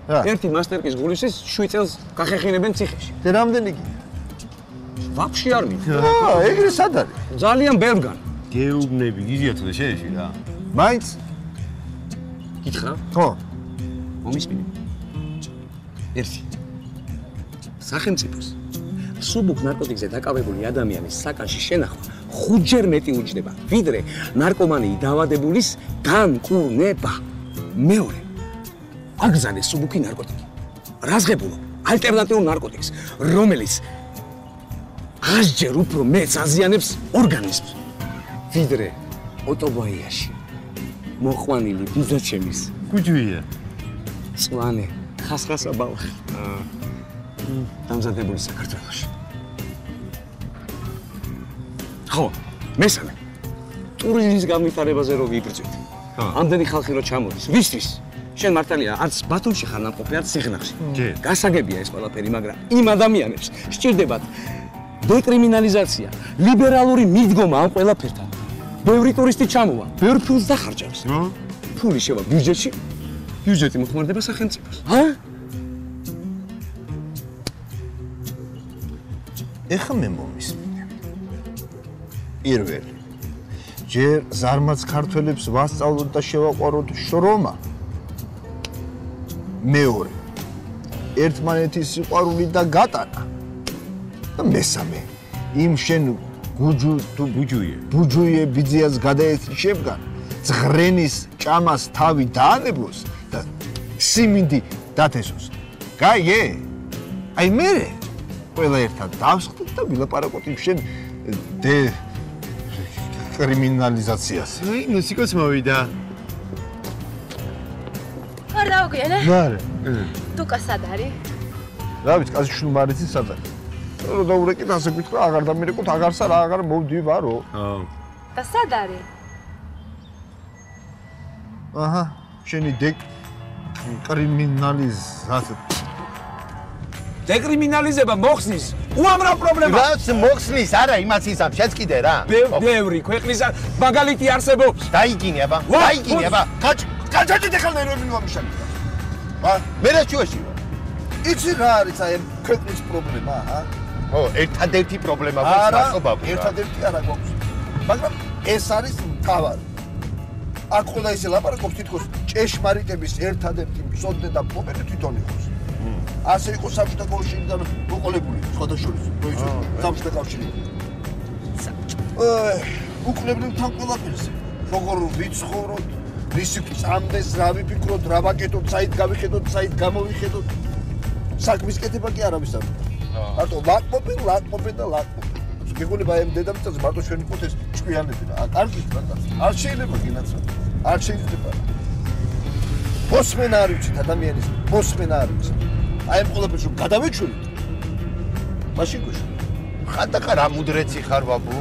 ერთი მასტერკის გულისის 7 წელს გახეხინებენ ციხეში. და რამდენი კი? ვაფშე არ მინდა. ეგრე სად არის? ძალიან ბევრგან. გეუბნები გიზიათ და შეეში რა. მაინც? გითხრა? ხო. მომისმინე. ერთი. სახელმწიფოს სუბუქ ნარკოტიკზე დაკავებული ადამიანის საკანში შენახვა 5 ჯერ მეტი უჯდება, ვიდრე ნარკომანიი დაავადებულის განკურნება. მეორე. აგზავნეს სუბუქი ნარკოტიკი. რაზღებულო ალტერნატიულ ნარკოტიკს, რომელიც 100 ჯერ უფრო მეტს აზიანებს ორგანიზმს, ვიდრე ოტობაიაში მოყვანილი ბიძაჩემის გუჯვია. წვანე ხასხასა ბალახი. დამზადებული საქართველოში. ხო, მესამე. ტურიზმის განვითარებაზე რო ვიბრძვით. ამდენი ხალხი რო ჩამოდის, ვისთვის? შენ მართალია არც ბათუმში ხარ ნამყოფი, არც ციხნახში. გასაგებია ეს ყველაფერი, მაგრამ იმ ადამიანებს სჭირდებათ დეკრიმინალიზაცია, ლიბერალური მიდგომა ამ ყველაფერთან. ბევრი ტურისტი ჩამოვა, ბევრ ფულს დახარჯავს. ფული შევა ბიუჯეტში, ბიუჯეტი მოხმარდება სახელმწიფოს. ეხა მე მომისმინე. პირველი. ჯერ ზარმაც ქართველებს ვასწავლოთ და შევაყვაროთ შრომა. მეორე. ერთმანეთის სიყვარული და გატანა. და მესამე. იმ შენ ბუჯუიე ბიძიას გადაეცშებგან, ზღრენის ჭამას თავი დაანებოს და სიმინდი დათესოს. გაიგე? აი მე ყველა ერთად დავსხდით და ვილაპარაკოთ იმ შენ კრიმინალიზაციას. აი, მუსიკოს მოვიდა. არ დავგვიანე? მარე. დუკა სად არის? რა ვიცი, კაცი შულმარიცი სად არის? რო დაურეკით ასე გითხრა, აღარ დამირეკოთ, აღარსა რა აღარ მოვდივარო. და სად არის? აჰა, შენი კრიმინალიზაცია. დეკრიმინალიზება მოხსნის უამრავ პრობლემას. რაც მოხსნის, არა იმას ისამ, შეც კიდე რა. ბევრი ქვეყნის მაგალითი არსებობს. დაიგინე აბა, დაიგინე აბა. გაჭადეთ ახლა ნერვები მომიშალეთ. მე რა შუაში ვარ? იცი რა არის აი ქვეყნის პრობლემა, აჰა? ო, ერთადერთი პრობლემა გვაქვს მასობაბა. ერთადერთი არა გვაქვს. მაგრამ ეს არის მთავარი. აქ ყველა ისე ლაპარაკობს თითქოს ჭეშმარიტების ერთადერთი მსოდნე და მომენტი თვითონ იყოს. ასე იყო საბჭოთა კავშირიდან მოყოლებული სხვადასხვა საბჭოთა კავშირი. უკლებლებთან ყველაფერს. როგორ ვიცხოვროთ, რისი წამდეს, რა ვიფიქროთ, რა ვაკეთოთ, საით გავიხედოთ, საით გამოვიხედოთ. საქმის კეთება კი არავის არ. მარტო ლაკმობი და ლაკმობი. გეგონება ამ დედამიწაზე მარტო ჩვენი ყოთ ეს ჭკვიანები რა. კარგით რა კაცო. არ შეიძლება გინაცა. არ შეიძლება. მოსმენა არ ვიცით ადამიანის, მოსმენა არ ვიცით. აი ამ ყველაფერს რომ გადავეჩვენოთ. მაშინ გუშინ. ხანდახან რა მუდრეცი ხარ ბაბუ?